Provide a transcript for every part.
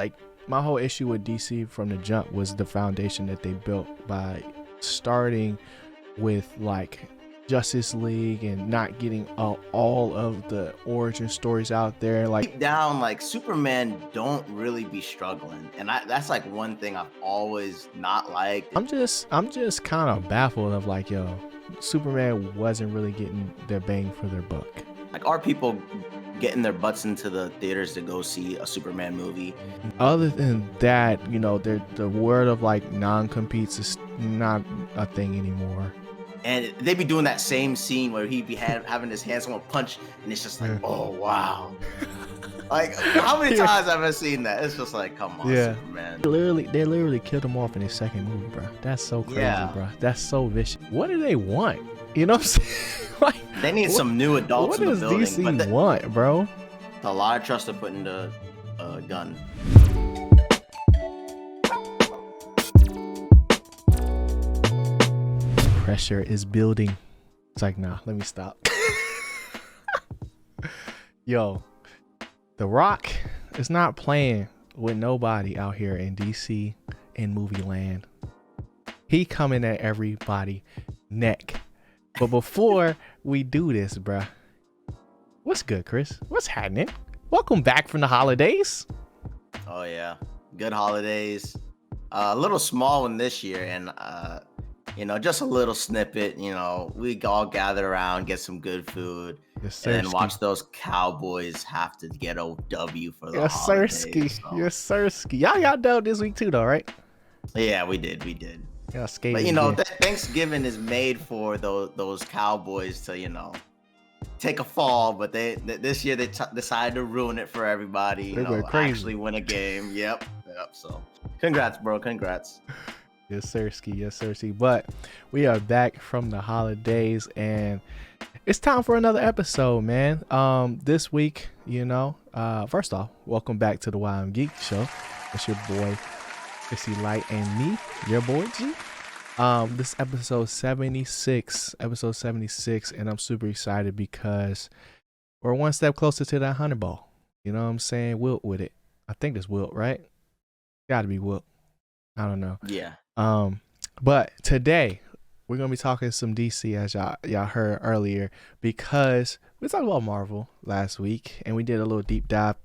like my whole issue with DC from the jump was the foundation that they built by starting with like Justice League and not getting all of the origin stories out there. Like Deep down, like Superman don't really be struggling, and that's like one thing I've always not liked. I'm just kind of baffled of like, yo, Superman wasn't really getting their bang for their buck. Like, are people getting their butts into the theaters to go see a Superman movie? Other than that, you know, the word of like non-competes is not a thing anymore. And they be doing that same scene where he be having his hand someone punch, and it's just like, oh wow. Like, how many times have I seen that? It's just like, come on, Superman. They literally killed him off in his second movie, bro. That's so crazy, bro. That's so vicious. What do they want? You know what I'm saying? Like, they need some new adults in the building. What does DC want, bro? A lot of trust to put into gun. Pressure is building. It's like, nah, let me stop. Yo, The Rock is not playing with nobody out here in DC in movie land. He coming at everybody neck. But before we do this, bruh, what's good, Chris? What's happening? Welcome back from the holidays. Oh yeah, good holidays. A little small one this year, and you know, just a little snippet. You know, we all gather around, get some good food, yes, and then watch those Cowboys have to get a W for the yes, holidays. Yes, sirski. Y'all done this week too, though, right? Yeah, we did. Yeah, but you know, Thanksgiving is made for those Cowboys to, you know, take a fall. But this year they decided to ruin it for everybody. You know, actually win a game. Yep. So, congrats, bro. Congrats. Yes, sirski. But we are back from the holidays, and it's time for another episode, man. This week, you know, first off, welcome back to the Why I'm Geek show. It's your boy ChrisyLite and me, your boy G. This episode 76, and I'm super excited because we're one step closer to that 100 ball. You know what I'm saying? Wilt with it. I think it's Wilt, right? Gotta be Wilt. I don't know. Yeah. But today we're gonna be talking some DC, as y'all heard earlier, because we talked about Marvel last week and we did a little deep dive.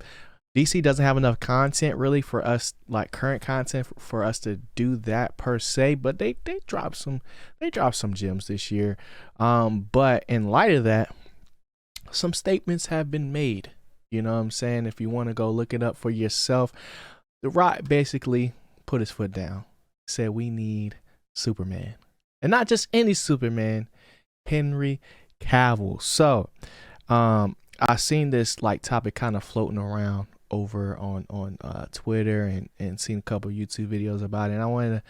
DC doesn't have enough content really for us, like current content for us to do that per se, but they dropped some gems this year. But in light of that, some statements have been made. You know what I'm saying? If you want to go look it up for yourself, The Rock basically put his foot down, said we need Superman, and not just any Superman, Henry Cavill. So I seen this like topic kind of floating around over on Twitter and seen a couple YouTube videos about it, and I wanted to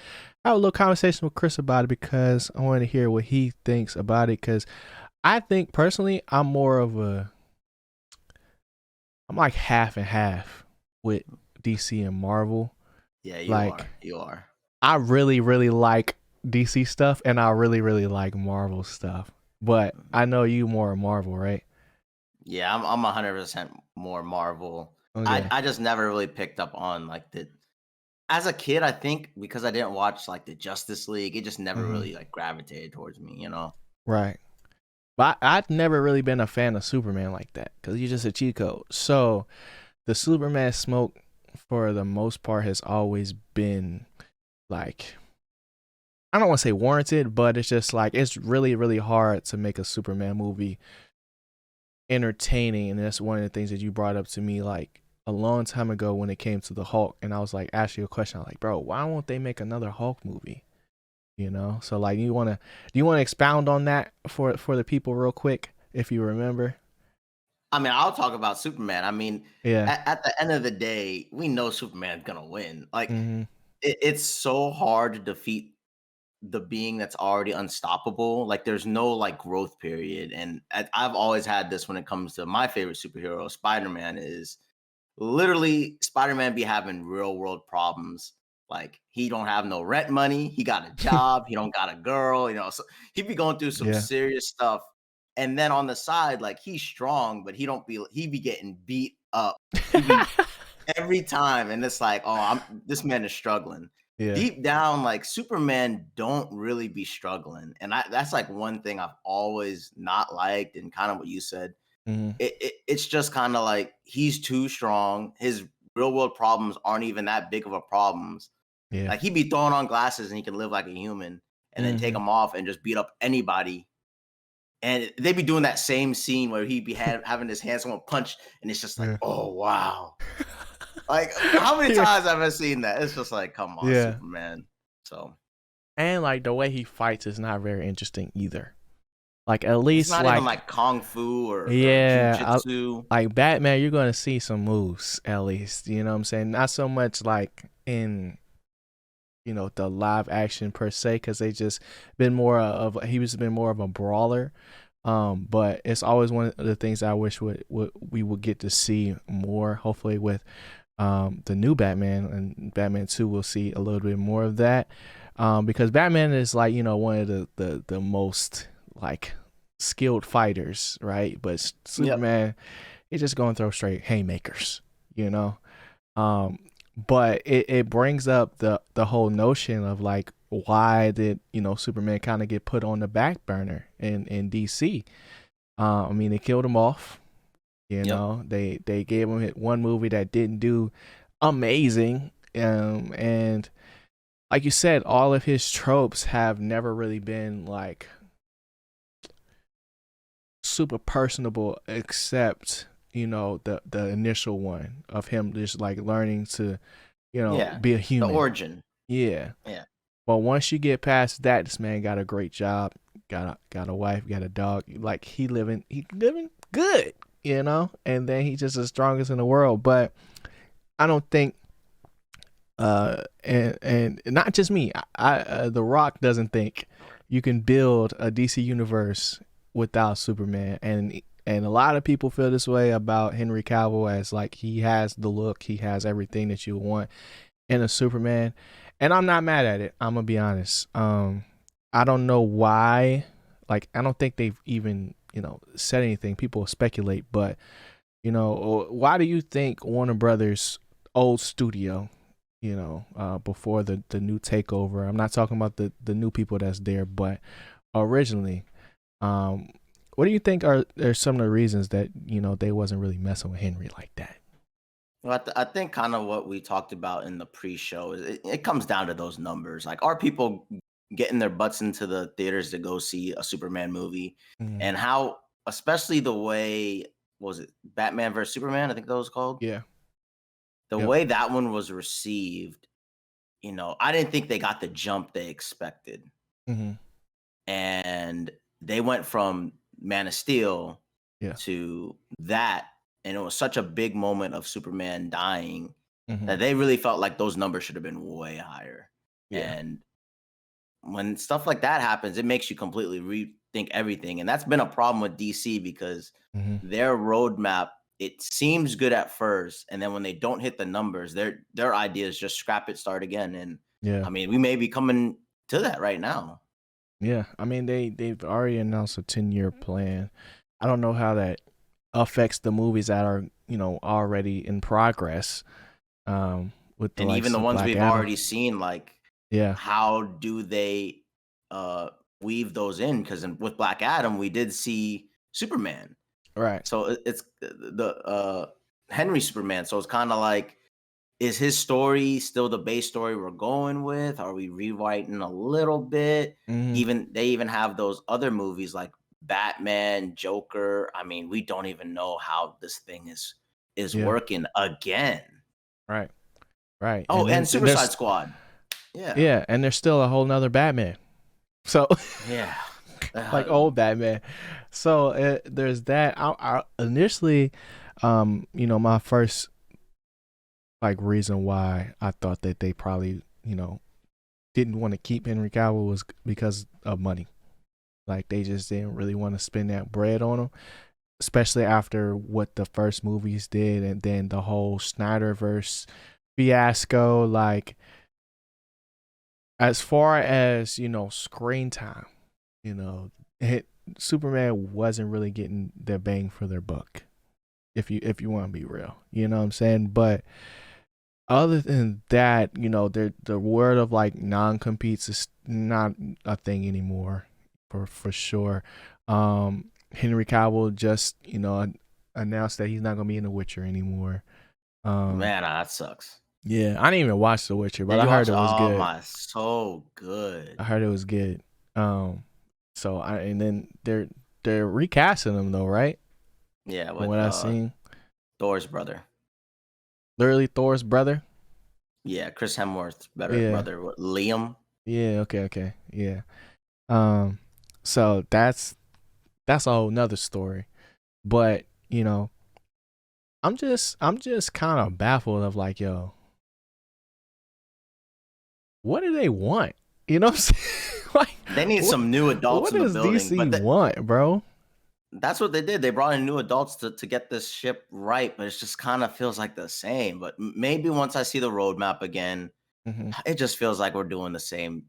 have a little conversation with Chris about it because I wanted to hear what he thinks about it, because I think personally I'm like half and half with DC and Marvel. Yeah, you are. I really, really like DC stuff, and I really, really like Marvel stuff. But I know you more Marvel, right? Yeah, I'm 100% more Marvel. Okay. I just never really picked up on like as a kid, I think because I didn't watch like the Justice League, it just never really like gravitated towards me, you know? Right. But I've never really been a fan of Superman like that because he's just a cheat code. So the Superman smoke, for the most part, has always been like, I don't want to say warranted, but it's just like, it's really, really hard to make a Superman movie entertaining. And that's one of the things that you brought up to me like a long time ago when it came to the Hulk. And I was like, ask you a question. I'm like, bro, why won't they make another Hulk movie? You know? So like, do you want to expound on that for the people real quick, if you remember? I mean, I'll talk about Superman. I mean, yeah, at the end of the day, we know Superman's gonna win. Like, it's so hard to defeat the being that's already unstoppable. Like, there's no like growth period. And I've always had this when it comes to my favorite superhero, Spider-Man. Is literally Spider-Man be having real world problems. Like, he don't have no rent money. He got a job. He don't got a girl. You know, so he be going through some serious stuff. And then on the side, like, he's strong, but he be getting beat up. every time, and it's like, oh, this man is struggling. Yeah. Deep down, like Superman don't really be struggling, and that's like one thing I've always not liked, and kind of what you said. Hmm. It's just kind of like he's too strong. His real world problems aren't even that big of a problems. Yeah. Like he'd be throwing on glasses and he can live like a human, and then take Hmm. them off and just beat up anybody. And they'd be doing that same scene where he'd be having his hand someone punch, and it's just like, Yeah. oh wow. Like how many Yeah. times have I seen that? It's just like, come on, Yeah. Superman. So And like the way he fights is not very interesting either. Like at it's least not even like like kung fu or yeah, jujitsu. like Batman, you're gonna see some moves at least. You know what I'm saying? Not so much like in the live action per se, because they just been more of he was been more of a brawler. But it's always one of the things I wish we would get to see more. Hopefully with the new Batman and Batman 2, we'll see a little bit more of that. Because Batman is like one of the most like skilled fighters, right? But Yep. Superman, he's just going to throw straight haymakers, you know. But it brings up the whole notion of like, why did Superman kind of get put on the back burner in DC? I mean, they killed him off. Yep. They gave him one movie that didn't do amazing. And like you said, all of his tropes have never really been like super personable, except the initial one of him just like learning to Yeah. be a The human. origin. Yeah. Yeah. But once you get past that, this man got a great job, got a wife, got a dog. Like he living good, and then he's just the strongest in the world. But I don't think and not just me. The Rock doesn't think you can build a DC universe without Superman, and a lot of people feel this way about Henry Cavill, as like he has the look, he has everything that you want in a Superman, and I'm not mad at it. I'm gonna be honest. I don't know why. Like I don't think they've even said anything. People speculate, but why do you think Warner Brothers old studio, before the new takeover? I'm not talking about the new people that's there, but originally, um, what do you think are some of the reasons that they wasn't really messing with Henry like that? Well, I think kind of what we talked about in the pre-show is it comes down to those numbers. Like, are people getting their butts into the theaters to go see a Superman movie? Mm, And how, especially the way, what was it Batman versus Superman? I think that was called. yeah. The Yep. way that one was received, I didn't think they got the jump they expected. Hmm. And they went from Man of Steel Yeah. to that, and it was such a big moment of Superman dying Hmm. that they really felt like those numbers should have been way higher. Yeah. And when stuff like that happens, it makes you completely rethink everything. And that's been a problem with DC because Hmm. their roadmap, it seems good at first, and then when they don't hit the numbers, their idea is just scrap it, start again. And Yeah. I mean, we may be coming to that right now. Yeah. I mean, they've already announced a 10-year plan. I don't know how that affects the movies that are already in progress. With the And even likes the of ones Black we've Adam. already seen, like, Yeah. how do they weave those in? Because with Black Adam, we did see Superman, Right. so it's the Henry Superman. So it's kind of like, is his story still the base story we're going with? Are we rewriting a little bit? Hmm. Even they even have those other movies like Batman, Joker. I mean, we don't even know how this thing is Yeah. working again. Right. Right. Oh, And and then Suicide there's Squad. Yeah. yeah, and there's still a whole nother Batman. So Yeah. like old Batman. So there's that. I initially, my first like reason why I thought that they probably didn't want to keep Henry Cavill was because of money. Like they just didn't really want to spend that bread on him, especially after what the first movies did, and then the whole Snyderverse fiasco. Like as far as screen time, you know, it, Superman wasn't really getting their bang for their buck. if you want to be real, you know what I'm saying? But other than that, the word of like non-competes is not a thing anymore, for sure. Henry Cavill just announced that he's not gonna be in The Witcher anymore. Man, that sucks. Yeah, I didn't even watch The Witcher, but Did I you heard watch it it? was Oh good. my, so good. I heard it was good. Um, and then they're recasting him though, right? Yeah, From with what I've seen, Thor's brother. literally Thor's brother. Yeah, Chris Hemsworth's better Yeah, brother, Liam. yeah, okay, yeah. Um, so that's a whole nother story. But I'm just kind of baffled of like, yo, what do they want? You know what I'm saying? Like, They need what some new adults what in the does building, DC but want, bro? that's what they did. They brought in new adults to get this ship right, but it just kind of feels like the same. But maybe once I see the roadmap again, Hmm. it just feels like we're doing the same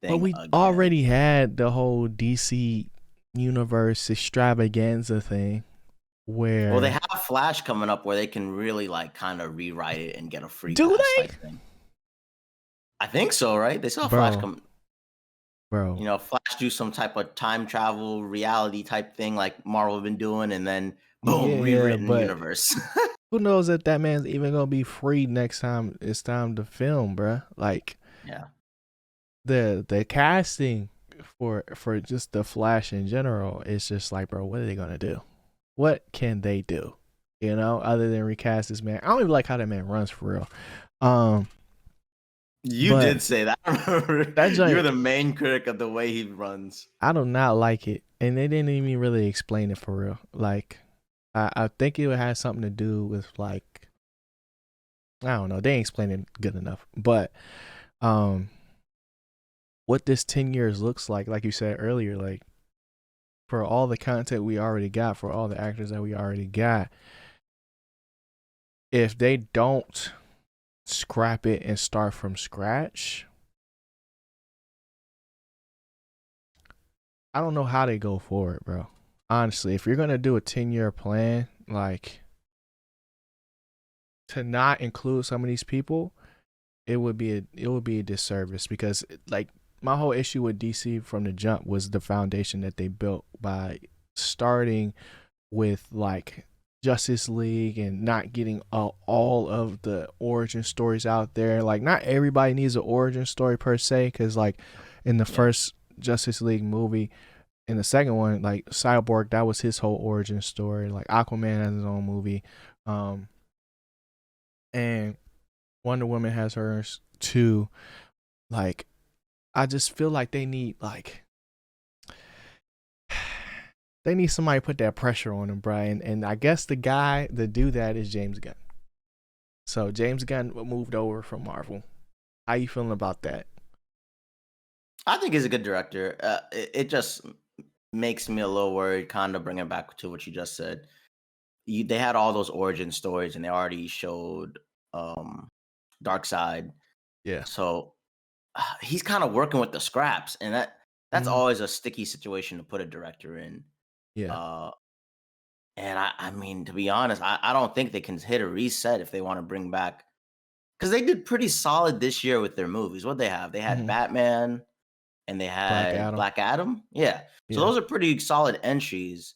But thing we again. already had the whole DC universe extravaganza thing Well, they where have Flash coming up where they can really like kind of rewrite it and get a free do pass they, type thing. I think so, right? They saw Flash bro, come, bro? Flash do some type of time travel reality type thing like Marvel been doing, and then boom, Yeah, rewritten but universe. who knows if that man's even gonna be free next time it's time to film, bruh? Like Yeah. the casting for just the Flash in general is just like, bro, what are they gonna do? What can they do? Other than recast this man. I don't even like how that man runs for real. Um, You but did say that. I remember that you're joint, the main critic of the way he runs. I do not like it, and they didn't even really explain it for real. Like, I think it had something to do with like, I don't know. They ain't explained it good enough. But um, what this 10 years looks like you said earlier, like for all the content we already got, for all the actors that we already got, if they don't scrap it and start from scratch, I don't know how they go forward, bro. Honestly, if you're gonna do a 10-year plan, like to not include some of these people, it would be a disservice because like my whole issue with DC from the jump was the foundation that they built by starting with like Justice League and not getting all of the origin stories out there. Like not everybody needs an origin story per se, because like in the Yeah. first Justice League movie, in the second one, like Cyborg, that was his whole origin story. Like Aquaman has his own movie, um, and Wonder Woman has hers too. Like I just feel like they need somebody to put that pressure on them, Brian. And I guess the guy to do that is James Gunn. So James Gunn moved over from Marvel. How you feeling about that? I think he's a good director. It just makes me a little worried, kind of bringing back to what you just said. They had all those origin stories and they already showed um, Dark Side. Yeah. So he's kind of working with the scraps. And that's Mm-hmm. always a sticky situation to put a director in. Yeah. Uh, and I mean, to be honest, I don't think they can hit a reset if they want to bring back, because they did pretty solid this year with their movies. What they have? They had Mm-hmm. Batman and they Black had Adam. Black Adam. Yeah. So Yeah. those are pretty solid entries.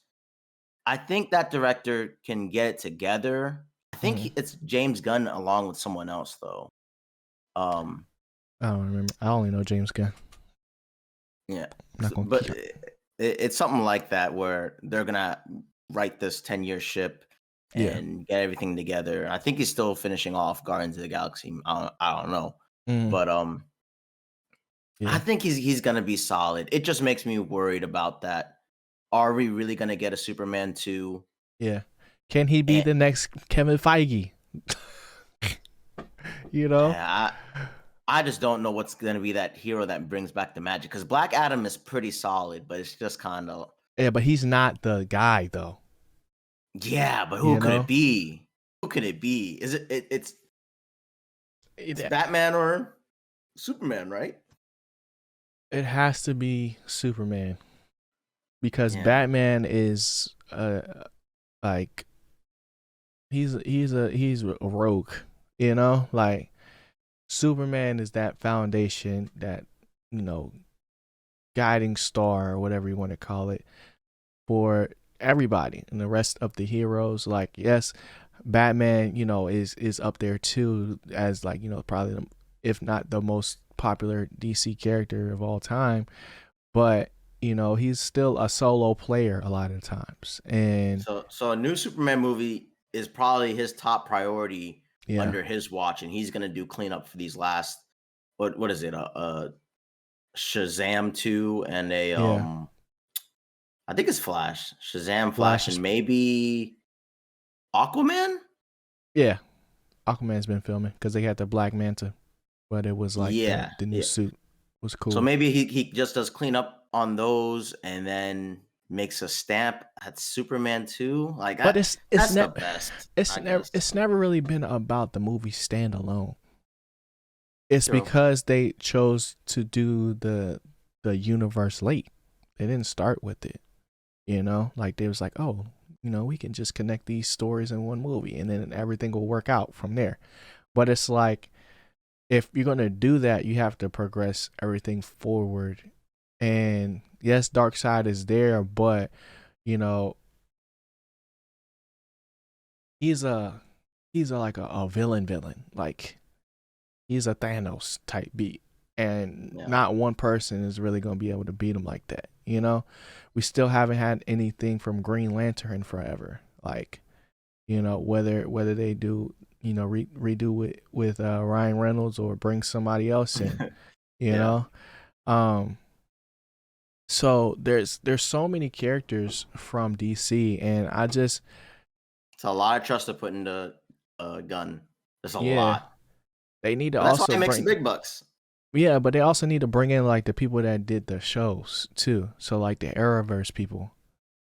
I think that director can get it together. I think Mm-hmm. it's James Gunn along with someone else though. Um, I don't remember. I only know James Gunn. yeah, I'm not gonna but keep. it's something like that where they're gonna write this 10-year ship Yeah. and get everything together. I think he's still finishing off Guardians of the Galaxy. I don't know, Mm, but I yeah. think he's gonna be solid. It just makes me worried about that. Are we really gonna get a Superman 2? Yeah. Can he be And the next Kevin Feige? you know? I just don't know what's gonna be that hero that brings back the magic. Because Black Adam is pretty solid, but it's just kind of, Yeah, but he's not the guy though. yeah. But who You could it know? be? Who could it be? Is it's It, Batman or Superman, right? it has to be Superman because Yeah, Batman is like he's a rogue, like Superman is that foundation, that you know guiding star or whatever you want to call it for everybody and the rest of the heroes. Like, yes, Batman, is up there too as like, probably if not the most popular DC character of all time, but he's still a solo player a lot of times. And So a new Superman movie is probably his top priority yeah, under his watch, and he's gonna do cleanup for these last what is it? A Shazam 2 and a yeah, I think it's Flash, Shazam, Flash Flash, is, and maybe Aquaman. yeah, Aquaman's been filming because they had the Black Manta, but it was like Yeah, the new yeah. suit was So cool. maybe he just does cleanup on those, and then makes a stamp at Superman 2. Like But that, it's that's the never best, it's I never guess. it's never really been about the movie standalone. It's True. because they chose to do the universe late. They didn't start with it, like they was like, oh, we can just connect these stories in one movie and then everything will work out from there. But it's like, if you're going to do that, you have to progress everything forward. And yes, Darkseid is there, but you know he's a like a villain, like he's a Thanos type beat, and Yeah. not one person is really gonna be able to beat him like that. We still haven't had anything from Green Lantern forever. Like, whether they do redo it with Ryan Reynolds or bring somebody else in. You Yeah. know, um. So there's so many characters from DC, and I just It's a lot of trust to put into a gun. There's a yeah, lot. they need to But that's why also it makes the bring. big bucks. Yeah, but they also need to bring in like the people that did the shows too. So like the Arrowverse people,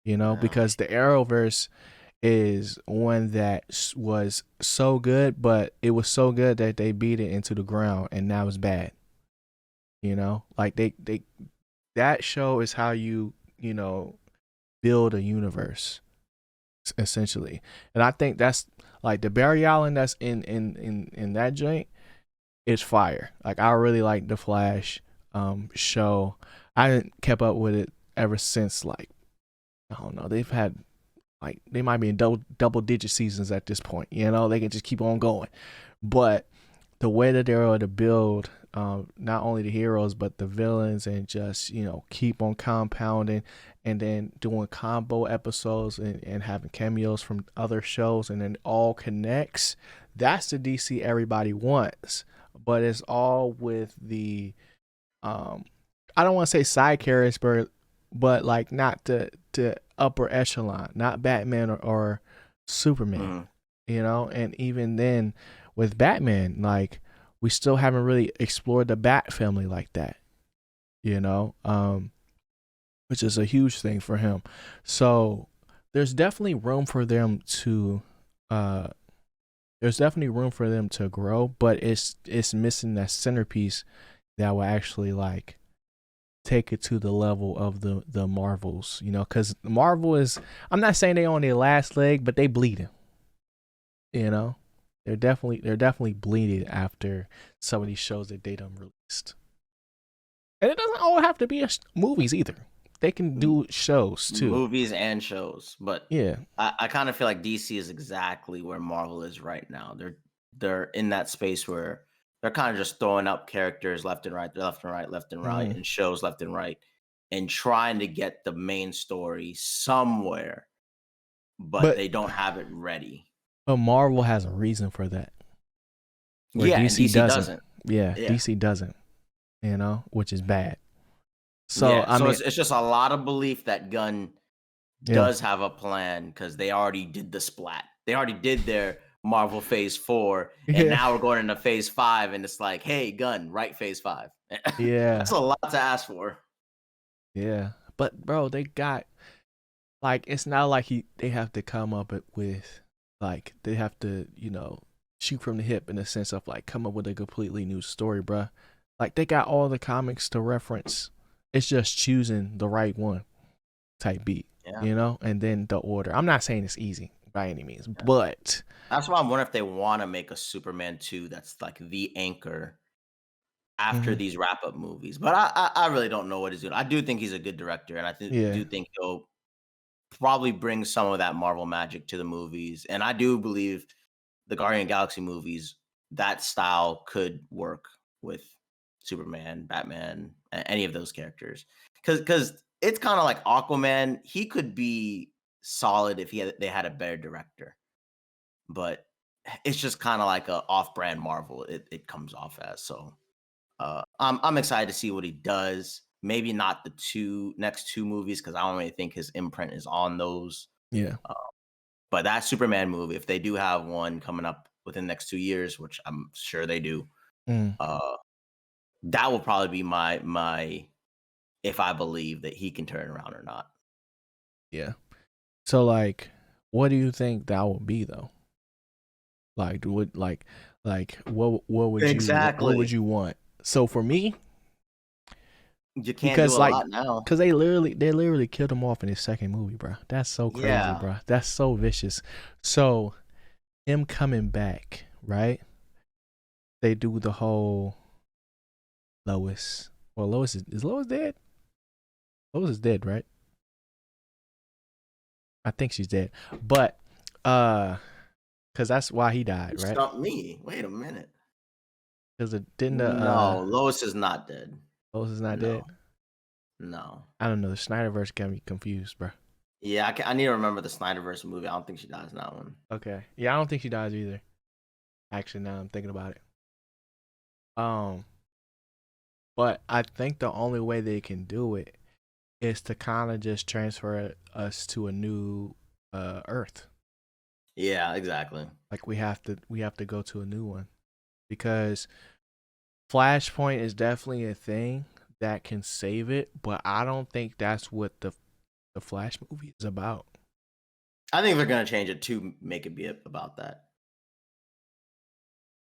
Yeah. because the Arrowverse is one that was so good, but it was so good that they beat it into the ground, and now it's bad. Like they that show is how build a universe essentially, and I think that's like the Barry Allen that's in that joint is fire. Like, I really like the Flash show. I didn't kept up with it ever since, like, I don't know. They've had like, they might be in double digit seasons at this point. They can just keep on going. But the way that they're able to build not only the heroes but the villains, and just keep on compounding, and then doing combo episodes, and having cameos from other shows, and then all connects. That's the DC everybody wants, but it's all with the I don't want to say side characters, but like not the upper echelon, not Batman or Superman, Mhm. and even then with Batman, like, we still haven't really explored the Bat family like that, you know, which is a huge thing for him. So there's definitely room for them to uh grow, but it's missing that centerpiece that will actually like take it to the level of the Marvels, because Marvel is, I'm not saying they on their last leg, but they bleeding, you know. They're definitely bleeding after some of these shows that they done released. And it doesn't all have to be movies either. They can M- do shows too. Movies and shows, but Yeah. I kind of feel like DC is exactly where Marvel is right now. They're in that space where they're kind of just throwing up characters left and right, left and right, left and right, Mm. and shows left and right, and trying to get the main story somewhere, but But they don't have it ready. Marvel has a reason for that, where Yeah, and DC DC doesn't. doesn't. Yeah, Yeah. DC doesn't. Which is bad. So Yeah, I so mean, it's just a lot of belief that Gunn yeah, does have a plan because they already did the splat. They already did their Marvel Phase 4, and yeah, now we're going into Phase 5, and it's like, hey, Gunn, write Phase 5. yeah, That's a lot to ask for. yeah. But bro, they got, like, it's not like they have to come up with, like, they have to shoot from the hip, in the sense of like come up with a completely new story, bruh. Like, they got all the comics to reference. It's just choosing the right one type beat, Yeah. and then the order. I'm not saying it's easy, by any means. Yeah. But That's why I'm wondering if they want to make a Superman 2 that's like the anchor after mhm, these wrap up movies. But I really don't know what he's doing. I do think he's a good director, and yeah, do think he'll probably bring some of that Marvel magic to the movies. And I do believe the Guardian of the Galaxy movies, that style could work with Superman, Batman, any of those characters. Because it's kind of like Aquaman. He could be solid if they had a better director, but it's just kind of like a off-brand Marvel. It comes off as. So I'm excited to see what he does. Maybe not the next two movies because I don't really think his imprint is on those. yeah, Uh, but that Superman movie, if they do have one coming up within the next 2 years, which I'm sure they do, mm, uh, that will probably be my if I believe that he can turn it around or not. yeah. So like, what do you think that would be though? Like, what would Exactly. you want? So for me, You can't do because a lot now. they literally killed him off in his second movie, bro. That's so crazy, Yeah. bro. That's so vicious. So him coming back, right? They do the whole Lois. Well, Lois is Lois dead? Lois is dead, right? I think she's dead. But because that's why he died, You right? stumped me. Wait a minute. Because didn't the No, Lois is not dead. Lois is not No, dead. no. I don't know. The Snyderverse got me confused, bro. Yeah, I need to remember the Snyderverse movie. I don't think she dies in that one. Okay. Yeah, I don't think she dies either. Actually, now I'm thinking about it. Um, but I think the only way they can do it is to kind of just transfer us to a new Earth. Yeah, exactly. Like we have to go to a new one because Flashpoint is definitely a thing that can save it, but I don't think that's what the Flash movie is about. I think they're gonna change it to make it be about that.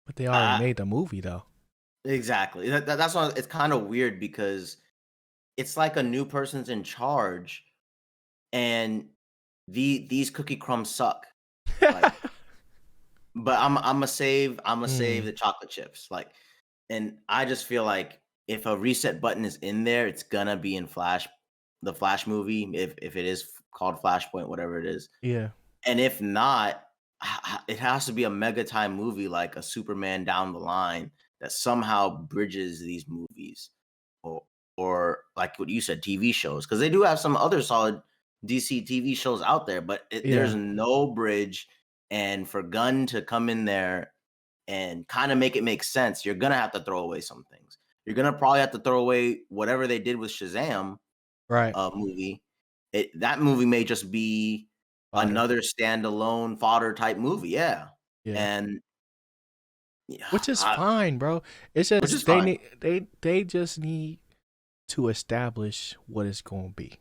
But they already I made the movie though. exactly. That's why it's kind of weird because it's like a new person's in charge, and these cookie crumbs suck. Like, but I'm gonna save mm, the chocolate chips. Like, and I just feel like if a reset button is in there, it's gonna be in the Flash movie. If it is called Flashpoint, whatever it is. yeah, And if not, it has to be a mega time movie like a Superman down the line that somehow bridges these movies, or or like what you said, TV shows, because they do have some other solid DC TV shows out there, but there's yeah, no bridge. And for Gunn to come in there and kind of make it make sense, you're gonna have to throw away some things. You're gonna probably have to throw away whatever they did with Shazam right, movie. That movie may just be fodder, another standalone fodder type movie, yeah, yeah, and yeah, which is fine, bro. It's which is just they fine. need they just need to establish what it's gonna be.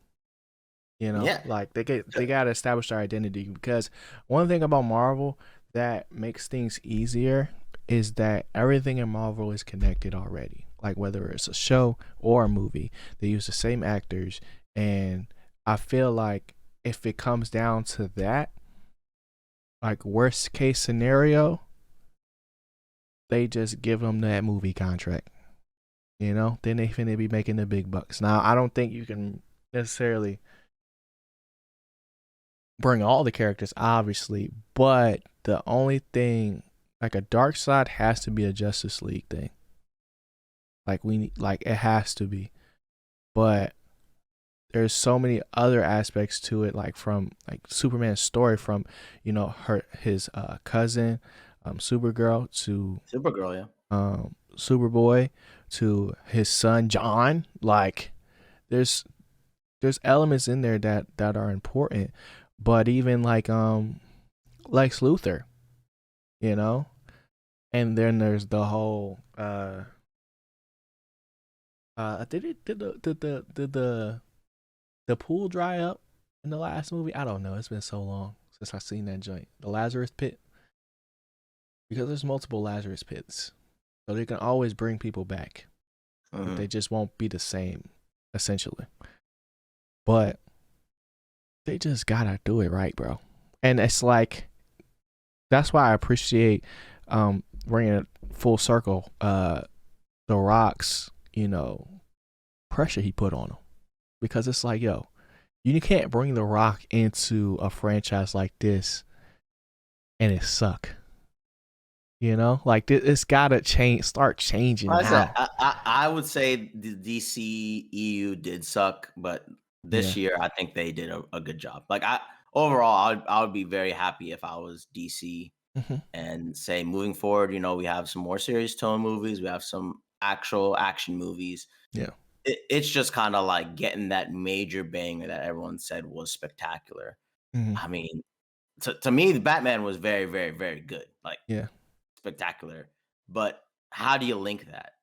You know, Yeah, like ju they gotta establish their identity because one thing about Marvel that makes things easier is that everything in Marvel is connected already. Like whether it's a show or a movie, they use the same actors, and I feel like if it comes down to that, like worst case scenario, they just give them that movie contract. You know, then they finna be making the big bucks. Now I don't think you can necessarily bring all the characters, obviously, but the only thing, like a Dark Side, has to be a Justice League thing. Like it has to be. But there's so many other aspects to it, like from like Superman's story, from his cousin, Supergirl, to Supergirl, yeah. Superboy, to his son John. Like there's elements in there that are important, but even like Lex Luthor, you know, and then there's the whole did the pool dry up in the last movie? I don't know. It's been so long since I've seen that joint, the Lazarus Pit, because there's multiple Lazarus pits, so they can always bring people back, but Mhm. they just won't be the same, essentially. But they just gotta do it right, bro. And it's like that's why I appreciate bringing it full circle. The Rock's, pressure he put on him, because it's like, yo, you can't bring The Rock into a franchise like this and it suck. Like it's gotta start changing Like I said, now. I would say the DCEU did suck, but Yeah. this year I think they did a good job. Like overall, I would be very happy if I was DC Hmm. and say moving forward, we have some more serious tone movies, we have some actual action movies. Yeah. It's just kind of like getting that major banger that everyone said was spectacular. Hmm. I mean, to me, the Batman was very, very, very good, like Yeah. spectacular. But how do you link that?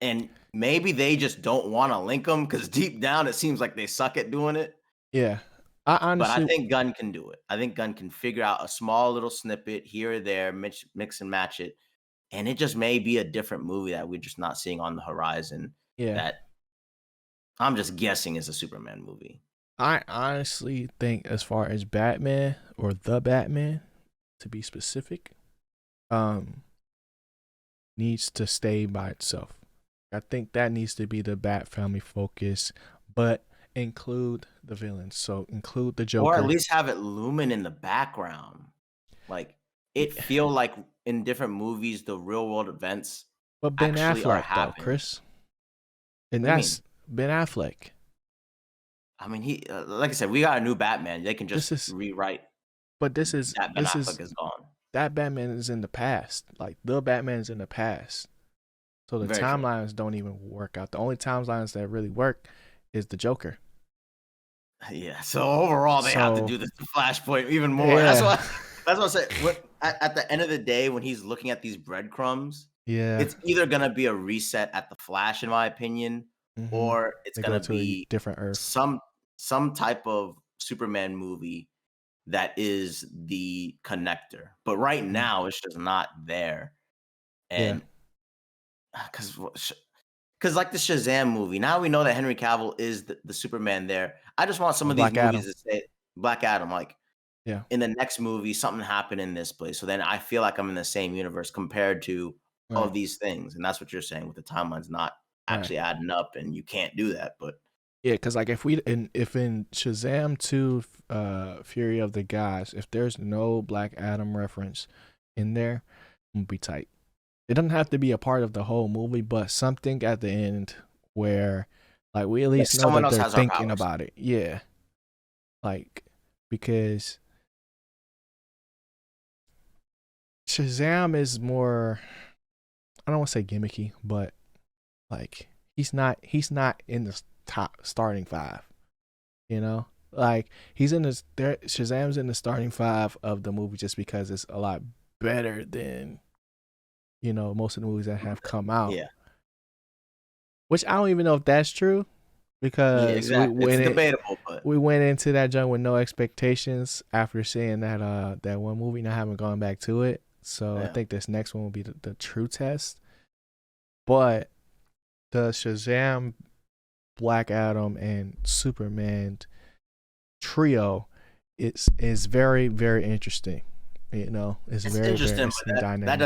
And maybe they just don't want to link them because deep down it seems like they suck at doing it. Yeah. I But I honestly, think Gunn can do it. I think Gunn can figure out a small little snippet here or there, mix and match it, and it just may be a different movie that we're just not seeing on the horizon. yeah. That I'm just guessing is a Superman movie. I honestly think, as far as Batman, or the Batman, to be specific, um, needs to stay by itself. I think that needs to be the Bat family focus, but include the villains. So include the Or at Joker. least have it looming in the background. Like it feel like in different movies, the real world events But Ben actually are Affleck though, happening. Chris, and What do you mean? that's Ben Affleck. I mean, he like I said, we got a new Batman. They can This just is, rewrite but this is that Ben this is Affleck is gone. that Batman is in the past. Like the Batman is in the past. So the Very true. timelines don't even work out. The only timelines that really work is the Joker. Yeah. So overall, they have to So do this Flashpoint even more. That's yeah, why. That's what I said. At the end of the day, when he's looking at these breadcrumbs, yeah. it's either gonna be a reset at the Flash, in my opinion, Mm-hmm. or it's They go gonna to a be different Earth. some type of Superman movie that is the connector. But right Mm-hmm. now, it's just not there. Yeah. And because like the Shazam movie, now we know that Henry Cavill is the Superman there. I just want some Or of these Black movies Adam. to say Black Adam, like Yeah. in the next movie, something happened in this place. So then I feel like I'm in the same universe compared to all Right. these things. And that's what you're saying with the timelines not Right. actually adding up, and you can't do that. But Yeah, because like if in Shazam 2, Fury of the Gods, if there's no Black Adam reference in there, I'm gonna be tight. It doesn't have to be a part of the whole movie, but something at the end where, like, we at yeah, least know someone that else they're has our thinking powers. about it. Yeah, like, because Shazam is more, I don't want to say gimmicky, but like he's not in the top starting five. Like he's in this. Shazam's in the starting five of the movie just because it's a lot better than most of the movies that have come out. Yeah. Which I don't even know if that's true, Yeah, because exactly. It's debatable, but we went into that joint with no expectations after seeing that one movie, and I haven't gone back to it. So I yeah. think this next one will be the true test. But the Shazam, Black Adam, and Superman trio is very, very interesting. It's It's very, very interesting, interesting but that dynamic.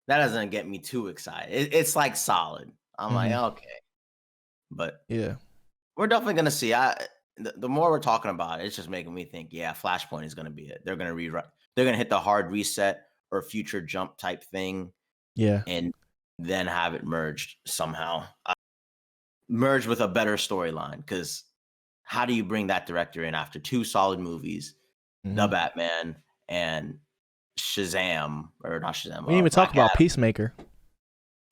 doesn't get me too excited. It's like solid. I'm like, Hmm. okay. But Yeah. we're definitely gonna see. The more we're talking about it, it's just making me think. Yeah, Flashpoint is gonna be it. They're gonna rewrite. They're gonna hit the hard reset or future jump type thing, Yeah. and then have it merged somehow. Merged with a better storyline. Because how do you bring that director in after two solid movies, The Hmm. Batman and Shazam, or not Shazam, We didn't even talk Black about Adam? Peacemaker.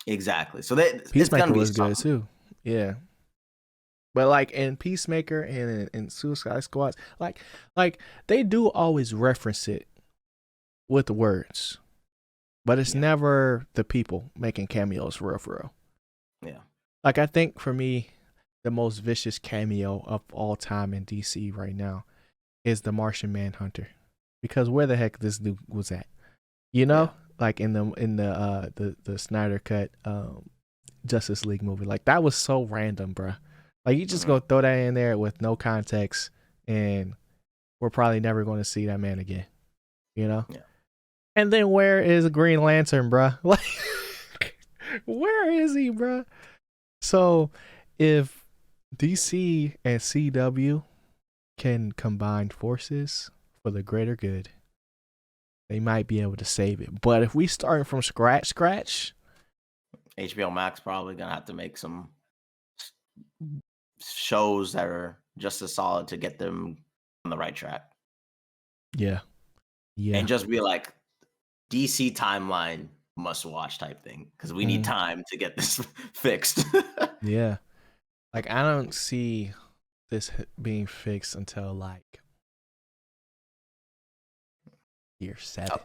Exactly. So it's Peacemaker gonna be was good something. too. Yeah. But like in Peacemaker and in Suicide Squad, like they do always reference it with the words, but it's Yeah. never the people making cameos for real. Yeah. Like I think for me, the most vicious cameo of all time in DC right now is the Martian Manhunter, because where the heck this dude was at, Yeah. like in the Snyder cut Justice League movie, like that was so random, bruh. Like you just Mhm. go throw that in there with no context, and we're probably never going to see that man again. You know. Yeah. And then where is Green Lantern, bruh? Like, where is he, bruh? So, if DC and CW can combine forces for the greater good, they might be able to save it. But if we start from scratch, HBO Max probably gonna have to make some shows that are just as solid to get them on the right track. yeah, And just be like DC timeline must watch type thing because we need time to get this fixed. Yeah. Like, I don't see this being fixed until like year 7.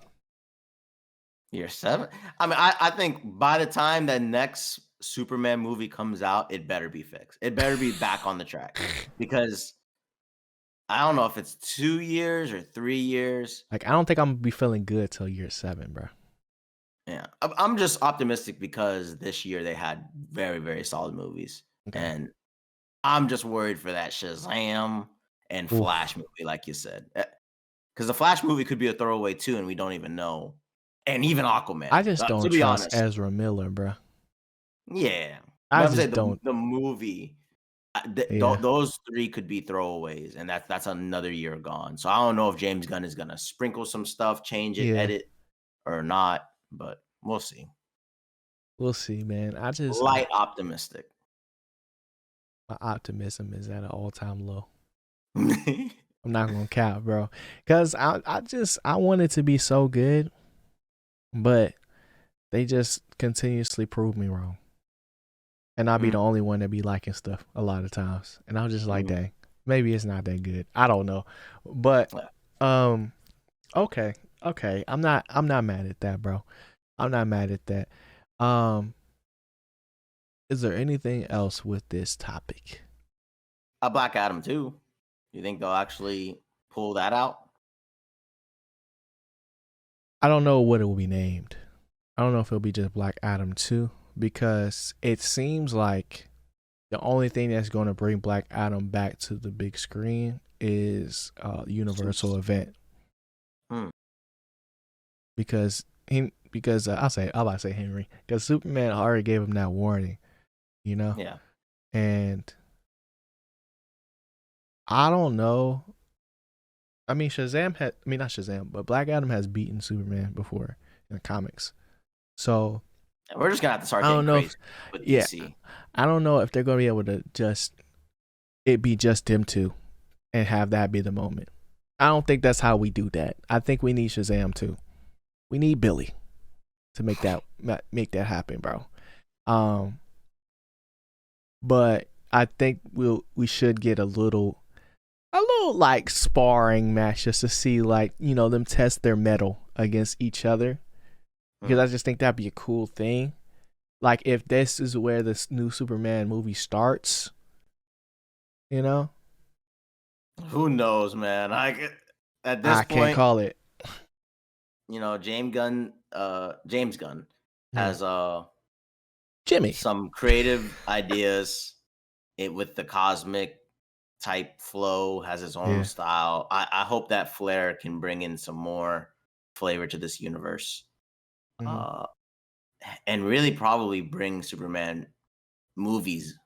Year 7? I mean, I think by the time the next Superman movie comes out, it better be fixed. It better be back on the track because I don't know if it's 2 years or 3 years. Like, I don't think I'm gonna be feeling good till year 7, bro. Yeah, I'm just optimistic because this year they had very, very solid movies, and I'm just worried for that Shazam and Flash movie, like you said, because the Flash movie could be a throwaway too, and we don't even know. And even Aquaman. I just don't To be trust honest, Ezra Miller, bro. yeah, I I'm saying just don't. the movie. Yeah. Those 3 could be throwaways, and that's another year gone. So I don't know if James Gunn is gonna sprinkle some stuff, change it, Yeah. edit, or not, but we'll see. We'll see, man. Light optimistic. My optimism is at an all-time low. I'm not gonna cap, bro, because I want it to be so good, but they just continuously prove me wrong, and I'll be the only one that be liking stuff a lot of times, and I'm just like, dang, maybe it's not that good. I don't know, but okay, I'm not mad at that, bro. I'm not mad at that. Is there anything else with this topic? Black Adam too. You think they'll actually pull that out? I don't know what it will be named. I don't know if it'll be just Black Adam 2, because it seems like the only thing that's going to bring Black Adam back to the big screen is a Universal event. Because I'm about to say Henry, because Superman already gave him that warning, you know? Yeah. And I don't know. I mean, not Shazam, but Black Adam has beaten Superman before in the comics. So we're just gonna have to start getting crazy with DC. I don't know if they're gonna be able to just them two and have that be the moment. I don't think that's how we do that. I think we need Shazam too. We need Billy to make that happen, bro. But I think we should get a little like sparring match just to see, like, you know, them test their mettle against each other, because I just think that'd be a cool thing. Like, if this is where this new Superman movie starts, you know, who knows, man? At this point, I can't call it. You know, James Gunn has Jimmy some creative ideas with the cosmic type flow, has his own style. I hope that Flair can bring in some more flavor to this universe, and really probably bring Superman movies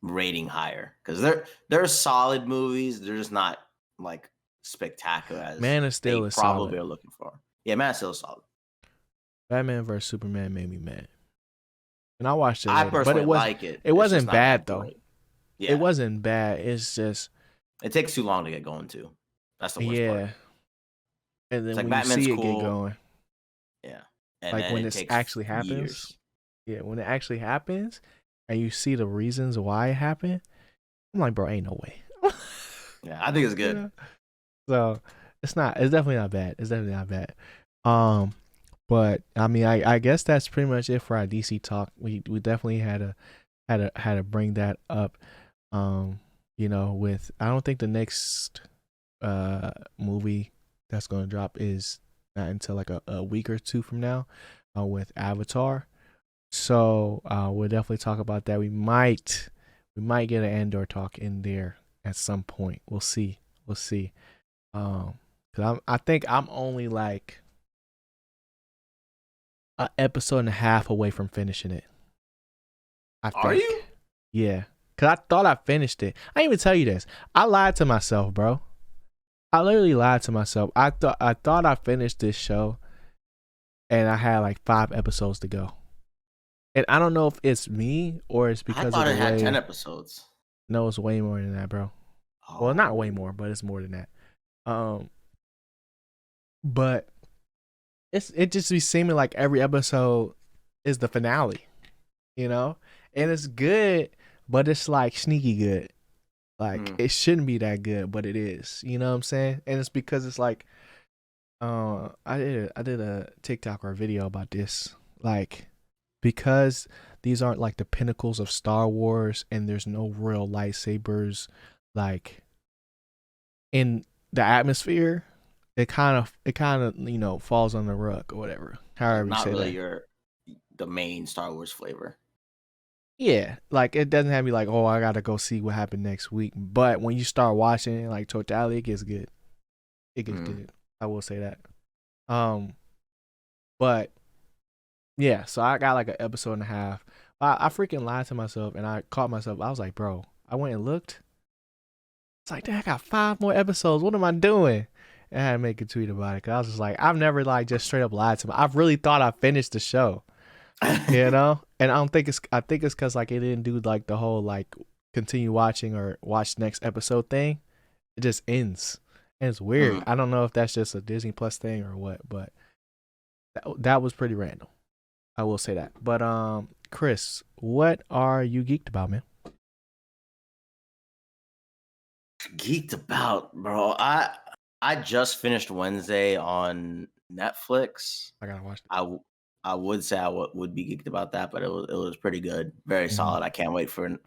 rating higher, because they're solid movies. They're just not like spectacular as Man of Steel is probably solid. are looking for. Yeah, Man of Steel is solid. Batman vs Superman made me mad, and I watched it later, I personally like it. It wasn't bad though. Yeah. It wasn't bad. It's just it takes too long to get going too. That's the worst part. And then like when Batman's you see cool. It get going, and like when it actually happens. Years. Yeah, when it actually happens, and you see the reasons why it happened, I'm like, bro, ain't no way. Yeah, I think it's good. You know? So it's definitely not bad. It's definitely not bad. But I mean, I guess that's pretty much it for our DC talk. We definitely had to bring that up. You know, with I don't think the next movie that's going to drop is not until like a week or two from now, with Avatar. So we'll definitely talk about that. We might get an Andor talk in there at some point. We'll see. Cause I think I'm only like an episode and a half away from finishing it. I Are you? think. Yeah. Cause I thought I finished it. I didn't even tell you this. I lied to myself, bro. I literally lied to myself. I thought I finished this show and I had like 5 episodes to go. And I don't know if it's me or it's I because of thought the it had 10 way. episodes. No, it's way more than that, bro. Well, not way Oh. more, but it's more than that. Um, but it just be seeming like every episode is the finale, you know, and it's good, but it's like sneaky good. Like it shouldn't be that good, but it is. You know what I'm saying? And it's because it's like, I did a TikTok or a video about this, like because these aren't like the pinnacles of Star Wars, and there's no real lightsabers, like in the atmosphere. It kind of falls on the rug or whatever. Like However you not say really that. the main Star Wars flavor. Yeah, like it doesn't have me like, oh, I gotta go see what happened next week. But when you start watching it, like totality, it gets good. It gets good. I will say that. But yeah, so I got like an episode and a half. I freaking lied to myself and I caught myself. I was like, bro, I went and looked. It's like, dang, I got 5 more episodes. What am I doing? And I had to make a tweet about it. Cause I was just like, I've never like just straight up lied to me. I've really thought I finished the show. And I think it's because like it didn't do like the whole like continue watching or watch next episode thing. It just ends. And it's weird. I don't know if that's just a Disney Plus thing or what, but that was pretty random. I will say that. But Chris, what are you geeked about, man? Geeked about, bro. I just finished Wednesday on Netflix. I gotta watch it. I would say I would be geeked about that, but it was pretty good, very solid. I can't wait for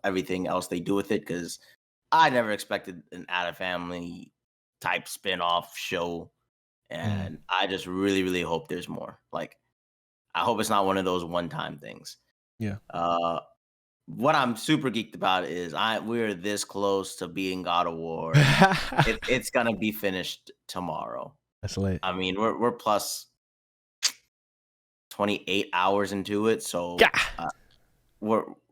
everything else they do with it because I never expected an Add a Family type spin-off show, and I just really really hope there's more. Like I hope it's not one of those one-time things. Yeah. What I'm super geeked about is we're this close to being God of War. It's gonna be finished tomorrow. That's lit. I mean, we're plus 28 hours into it, so Yeah.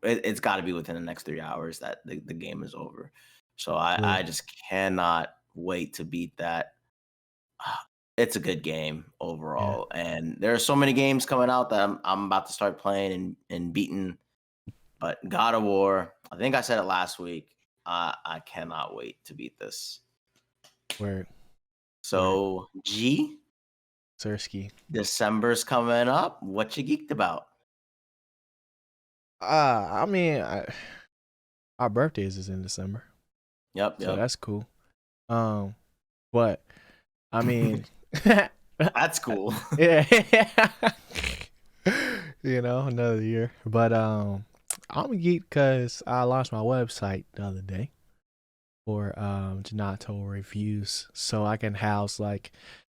it's got to be within the next 3 hours that the game is over. So I just cannot wait to beat that. It's a good game overall, and there are so many games coming out that I'm about to start playing and beating. But God of War, I think I said it last week. I cannot wait to beat this. Word. So G, Sersky. December's coming up. What you geeked about? I mean, our birthdays is in December. Yep. So that's cool. But I mean, that's cool. Yeah. Another year. But I'm geeked because I launched my website the other day for Ginato reviews, so I can house like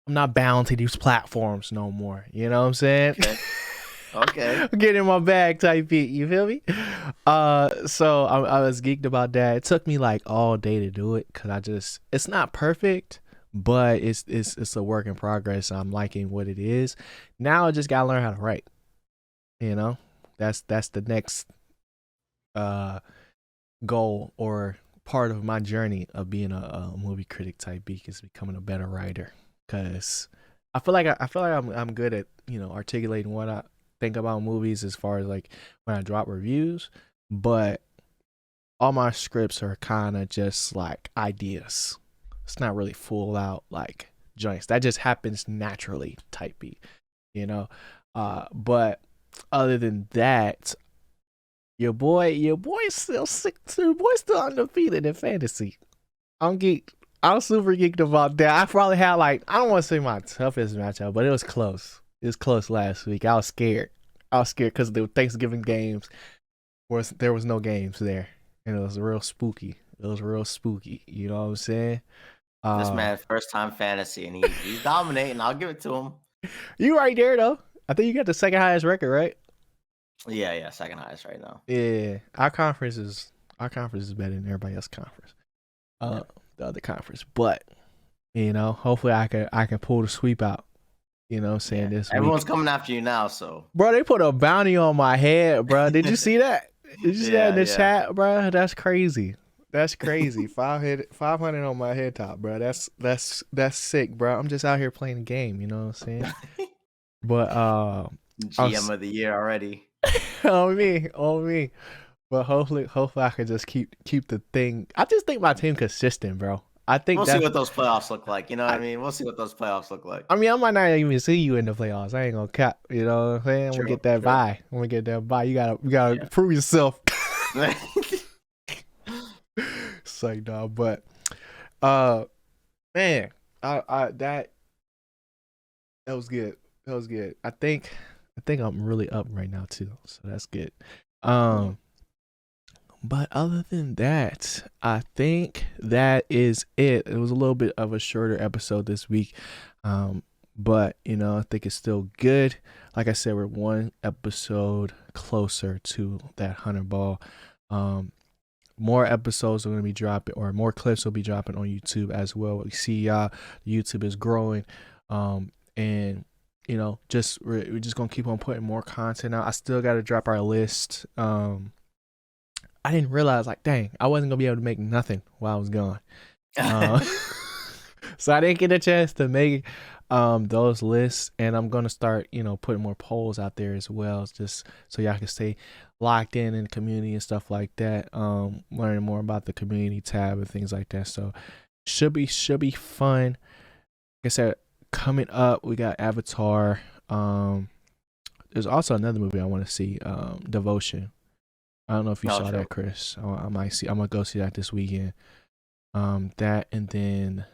I'm not bound to these platforms no more. You know what I'm saying? Okay. Get in my bag type beat. You feel me? So I was geeked about that. It took me like all day to do it because it's not perfect, but it's a work in progress. I'm liking what it is. Now I just gotta learn how to write. That's the next goal or part of my journey of being a movie critic type beat is becoming a better writer. Cause I feel like I'm good at articulating what I think about movies as far as like when I drop reviews, but all my scripts are kind of just like ideas. It's not really full out like joints. That just happens naturally type beat, but other than that, your boy's still undefeated in fantasy. I'm super geeked about that. I probably had like, I don't want to say my toughest matchup, but it was close. It was close last week. I was scared because the Thanksgiving games there was no games there, and it was real spooky. You know what I'm saying? This man, first time fantasy, and he's dominating. I'll give it to him. You right there though. I think you got the second highest record, right? Yeah, second highest right now. Yeah, our conference is better than everybody else's conference. The other conference, but You know, hopefully I can pull the sweep out. You know what I'm saying, Yeah, this everyone's week. coming after you now, so Bro, they put a bounty on my head, bro. Did you see that? Did you see that in yeah, the yeah. chat, bro? That's crazy. That's crazy. 500 on my head top, bro. That's sick, bro. I'm just out here playing the game, you know what I'm saying? But GM of the year already. on me. But hopefully I can just keep the thing. I just think my team consistent, bro. I think We'll see that's what those playoffs look like. You know what I I mean? We'll see what those playoffs look like. I mean, I might not even see you in the playoffs. I ain't gonna cap. You know what I'm saying? I'm gonna True, get that true. bye. I'm gonna get that bye. You gotta prove yourself. Yeah. It's like, no, but uh, man, I that was good. That was good. I think I'm really up right now too, so that's good. Um, but other than that, I think that is it. It was a little bit of a shorter episode this week. But you know, I think it's still good. Like I said, we're one episode closer to that 100 ball. More episodes are going to be dropping, or more clips will be dropping on YouTube as well. We see YouTube is growing, and you know, we're just gonna keep on putting more content out. I still got to drop our list. I didn't realize, like, dang, I wasn't gonna be able to make nothing while I was gone. So I didn't get a chance to make those lists, and I'm gonna start, you know, putting more polls out there as well, just so y'all can stay locked in the community and stuff like that. Learning more about the community tab and things like that. So should be fun. Like I said, coming up, we got Avatar. There's also another movie I want to see, Devotion. I don't know if you saw that, Chris. I might see. I'm gonna go see that this weekend. That, and then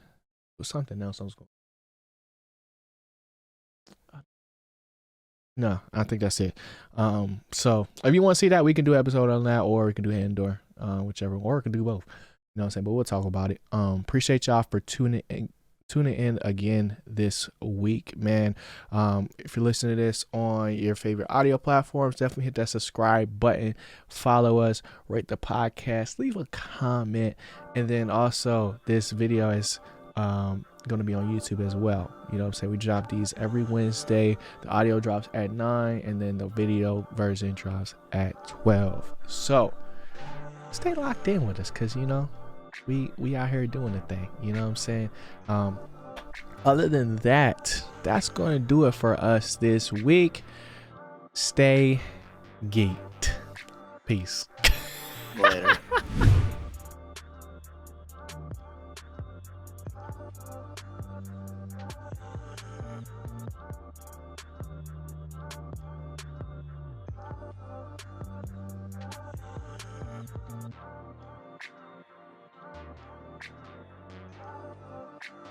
something else I was going. No, I think that's it. So if you want to see that, we can do an episode on that, or we can do Andor, whichever, or we can do both. You know what I'm saying? But we'll talk about it. Appreciate y'all for tuning in again this week, man. If you're listening to this on your favorite audio platforms, definitely hit that subscribe button, follow us, rate the podcast, leave a comment, and then also this video is going to be on YouTube as well. You know what I'm saying? We drop these every Wednesday. The audio drops at 9, and then the video version drops at 12. So stay locked in with us, because you know, we out here doing the thing. You know what I'm saying? Other than that, that's going to do it for us this week. Stay geeked. Peace. Later.